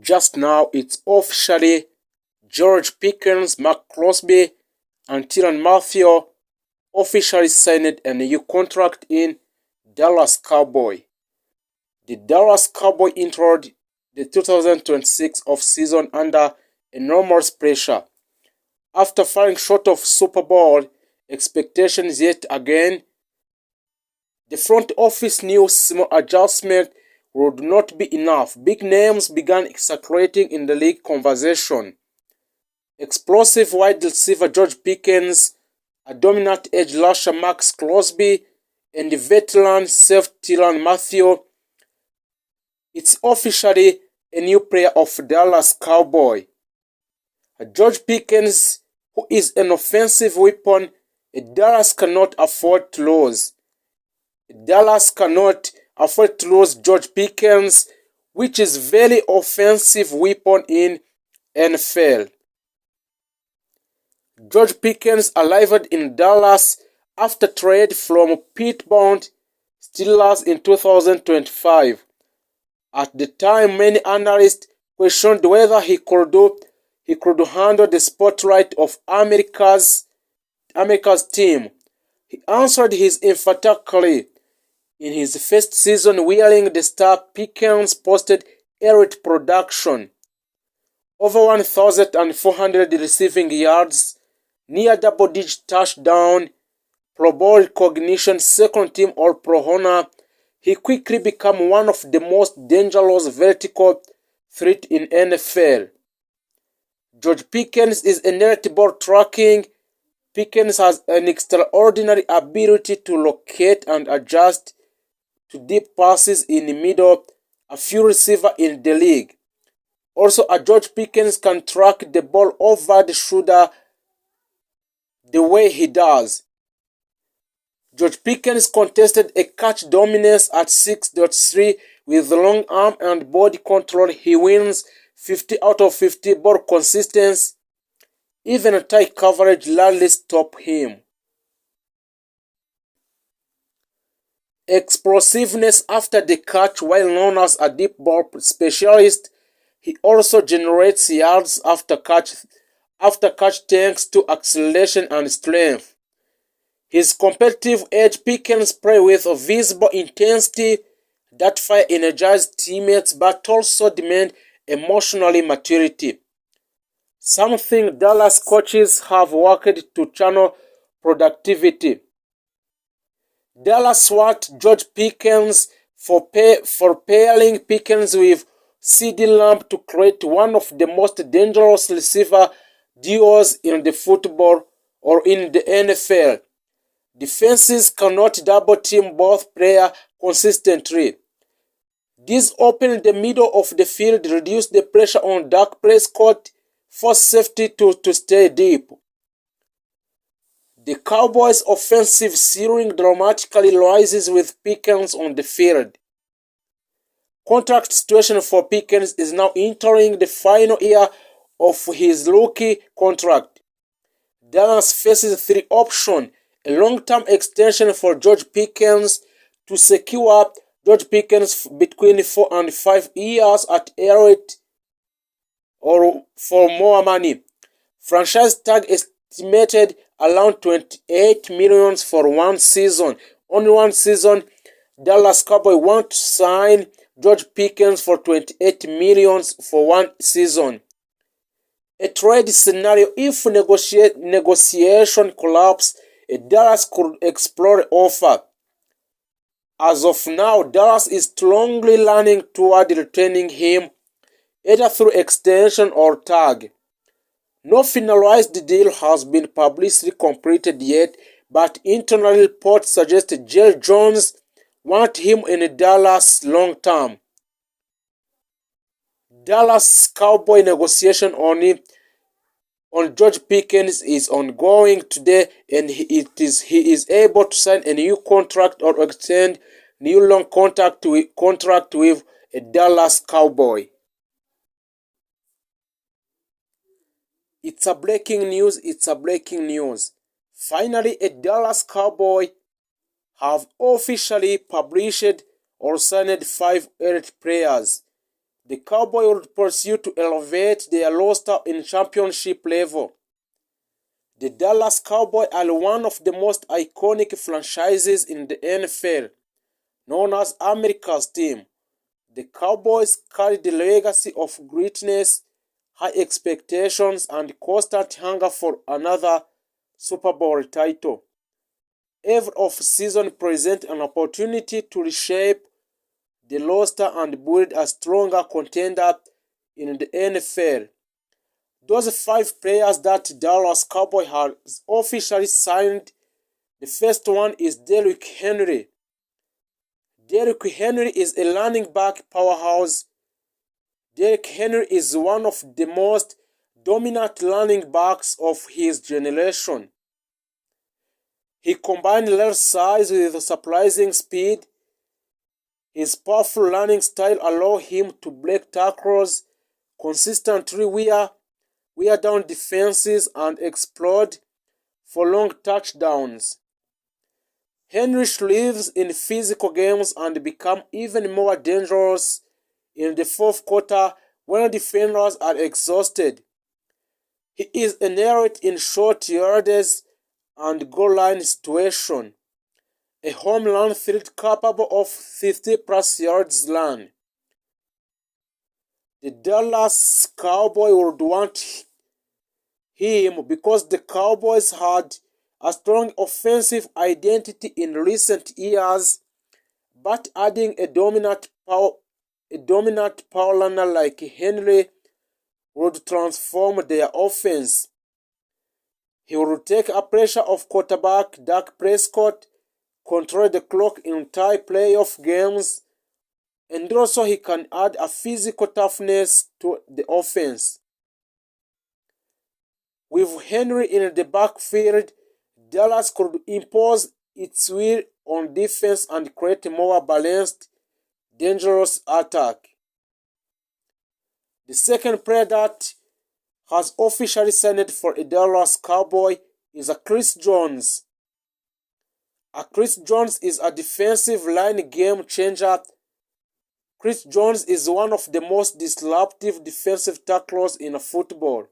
Just now, it's officially George Pickens, Mark Crosby, and Tyrann Mathieu officially signed a new contract in Dallas Cowboys. The Dallas Cowboys entered the 2026 offseason under enormous pressure. After falling short of Super Bowl expectations yet again, the front office knew small adjustment would not be enough. Big names began circulating in the league conversation. Explosive wide receiver George Pickens, a dominant edge rusher Max Crosby, and the veteran safety Tyrann Mathieu. It's officially a new player of Dallas Cowboys. George Pickens, who is an offensive weapon, Dallas cannot afford to lose. Dallas cannot afford to lose George Pickens, which is very offensive weapon in NFL. George Pickens arrived in Dallas after trade from Pittsburgh Steelers in 2025. At the time, many analysts questioned whether he could handle the spotlight of America's team. He answered his emphatically. In his first season wearing the star, Pickens posted elite production. Over 1,400 receiving yards, near double-digit touchdown, Pro Bowl recognition, second-team All-Pro honor. He quickly became one of the most dangerous vertical threats in NFL. George Pickens is an elite ball tracking. Pickens has an extraordinary ability to locate and adjust to deep passes in the middle, a few receivers in the league. Also, George Pickens can track the ball over the shoulder the way he does. George Pickens contested a catch dominance at 6.3 with long arm and body control. He wins 50 out of 50 ball consistency. Even tight coverage rarely stop him. Explosiveness after the catch. While known as a deep ball specialist, he also generates yards after catch thanks to acceleration and strength. His competitive edge, Pickens play with a visible intensity that fire energized teammates but also demand emotional maturity. Something Dallas coaches have worked to channel productivity. Dallas want George Pickens for pairing Pickens with CeeDee Lamb to create one of the most dangerous receiver duos in the football or in the NFL. Defenses cannot double team both players consistently. This opened the middle of the field, reduced the pressure on Dak Prescott, forced safety to stay deep. The Cowboys' offensive ceiling dramatically rises with Pickens on the field. Contract situation for Pickens is now entering the final year of his rookie contract. Dallas faces three options: a long-term extension for George Pickens to secure George Pickens between 4 and 5 years at elite or for more money. Franchise tag estimated around $28 million for one season. Only one season, Dallas Cowboys want to sign George Pickens for $28 million for one season. A trade scenario: if negotiation collapse, Dallas could explore offer. As of now, Dallas is strongly leaning toward retaining him, either through extension or tag. No finalized deal has been publicly completed yet, but internal reports suggest Jerry Jones wants him in Dallas long term. Dallas Cowboy negotiation on George Pickens is ongoing today, and he is able to sign a new contract or extend new long contract with a Dallas Cowboy. It's a breaking news. Finally, a Dallas Cowboy have officially published or signed 5 elite players. The Cowboys would pursue to elevate their roster in championship level. The Dallas Cowboys are one of the most iconic franchises in the NFL, known as America's team. The Cowboys carry the legacy of greatness, high expectations, and constant hunger for another Super Bowl title. Every off-season presents an opportunity to reshape the roster and build a stronger contender in the NFL. Those 5 players that Dallas Cowboys has officially signed, the first one is Derrick Henry. Derrick Henry is a running back powerhouse. Derrick Henry is one of the most dominant running backs of his generation. He combined large size with surprising speed. His powerful running style allows him to break tackles consistently, wear down defenses, and explode for long touchdowns. Henry thrives in physical games and becomes even more dangerous in the fourth quarter when defenders are exhausted. He is inerrant in short yardage and goal line situation, a home run threat capable of 50-plus yards run. The Dallas Cowboys would want him because the Cowboys had a strong offensive identity in recent years, but adding a dominant power runner like Henry would transform their offense. He would take a pressure off quarterback Dak Prescott, control the clock in tight playoff games, and also he can add a physical toughness to the offense. With Henry in the backfield, Dallas could impose its will on defense and create a more balanced, dangerous attack. The second player that has officially signed for a Dallas Cowboy is Chris Jones. Chris Jones is a defensive line game changer. Chris Jones is one of the most disruptive defensive tacklers in football.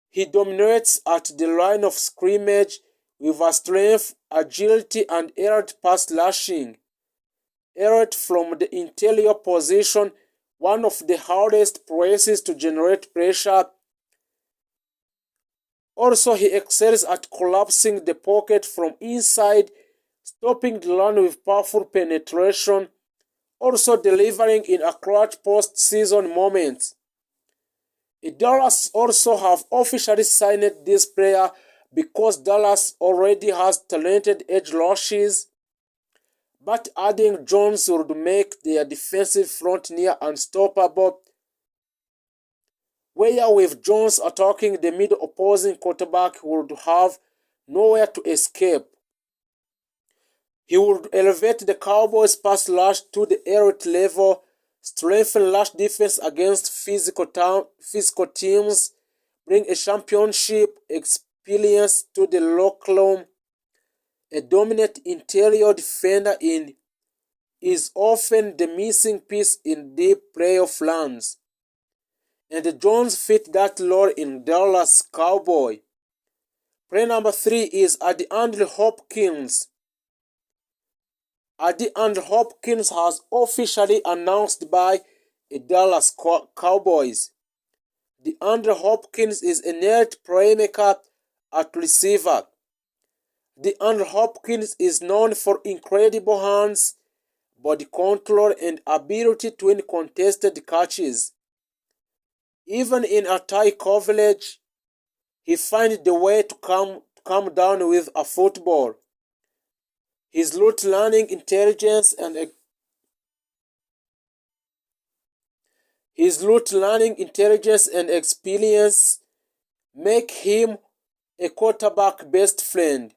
He dominates at the line of scrimmage with a strength, agility, and elite pass rushing. Elite from the interior position, one of the hardest places to generate pressure. Also, he excels at collapsing the pocket from inside, stopping the run with powerful penetration, also delivering in a clutch post-season moments. Dallas also have officially signed this player because Dallas already has talented edge rushes, but adding Jones would make their defensive front near unstoppable, where with Jones attacking the middle, opposing quarterback would have nowhere to escape. He would elevate the Cowboys' pass rush to the elite level, strengthen rush defense against physical teams, bring a championship experience to the locker room. A dominant interior defender is often the missing piece in deep playoff runs, and Jones fit that role in Dallas Cowboy. Player number 3 is DeAndre Hopkins. DeAndre Hopkins has officially announced by the Dallas Cowboys. DeAndre Hopkins is a net playmaker at receiver. DeAndre Hopkins is known for incredible hands, body control, and ability to win contested catches. Even in a tight coverage, he finds the way to come down with a football. His route running intelligence and experience make him a quarterback best friend.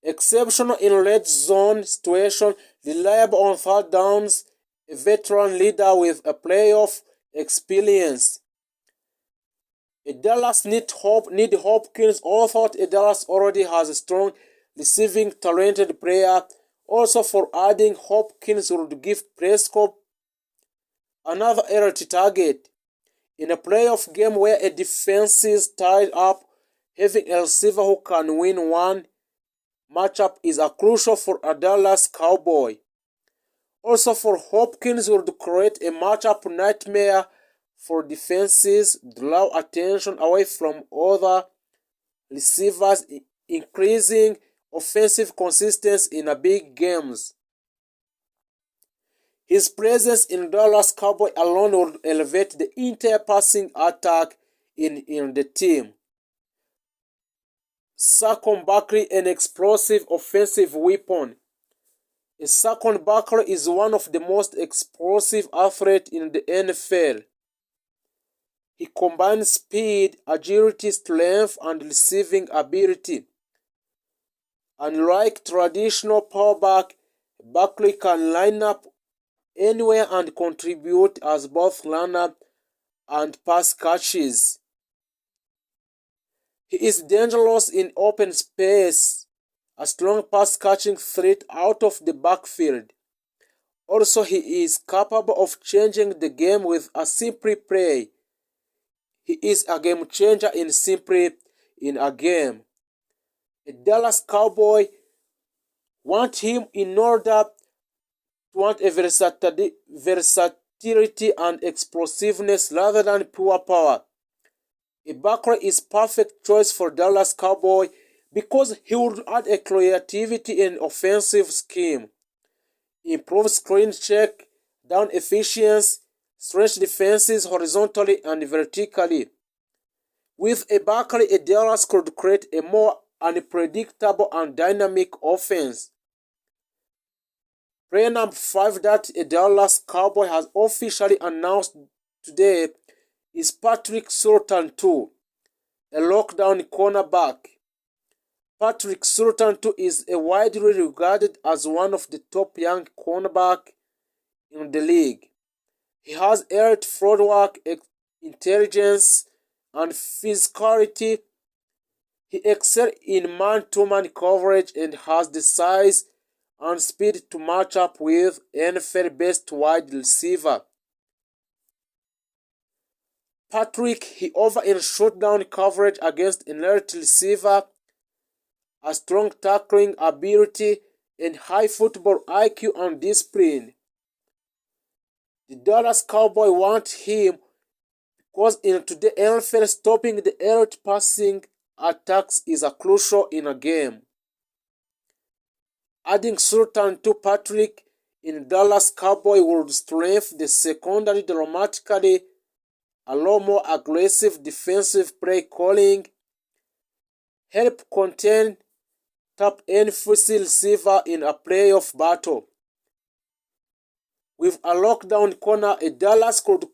Exceptional in red zone situation, reliable on third downs, a veteran leader with a playoff experience. Dallas need Hopkins, although Dallas already has a strong receiving talented player. Also, for adding Hopkins would give Prescott Another elite target. In a playoff game where a defense is tied up, having a receiver who can win one matchup is a crucial for a Dallas Cowboy. Also for Hopkins would create a matchup nightmare for defenses, draw attention away from other receivers, increasing offensive consistency in a big games. His presence in Dallas Cowboy alone would elevate the entire passing attack in the team. Saquon Barkley, an explosive offensive weapon. Saquon Barkley is one of the most explosive athletes in the NFL. He combines speed, agility, strength, and receiving ability. Unlike traditional powerback, Barkley can line up anywhere and contribute as both runner and pass catches. He is dangerous in open space, a strong pass-catching threat out of the backfield. Also, he is capable of changing the game with a simple play. He is a game changer in a game. A Dallas Cowboy want him in order to want a versatility and explosiveness rather than pure power. A Barkley is perfect choice for Dallas Cowboy because he would add a creativity and offensive scheme, improve screen check, down efficiency, stretch defenses horizontally and vertically. With a Barkley, a Dallas could create a more unpredictable and dynamic offense. Player number 5 that a Dallas Cowboy has officially announced today is Patrick Surtain II, a lockdown cornerback. Patrick Surtain II is widely regarded as one of the top young cornerbacks in the league. He has elite footwork, intelligence, and physicality. He excels in man-to-man coverage and has the size and speed to match up with NFL-best wide receiver. Patrick, he over in shutdown coverage against an elite receiver, a strong tackling ability, and high football IQ and discipline. The Dallas Cowboys want him because in today's NFL, stopping the elite passing attacks is a crucial in a game. Adding Surtain to Patrick in Dallas Cowboy would strengthen the secondary dramatically, allow more aggressive defensive play calling, help contain top NFC receiver in a playoff battle. With a lockdown corner, a Dallas could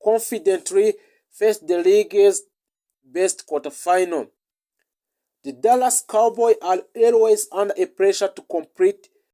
confidently face the league's best quarterfinal. The Dallas Cowboys are always under a pressure to compete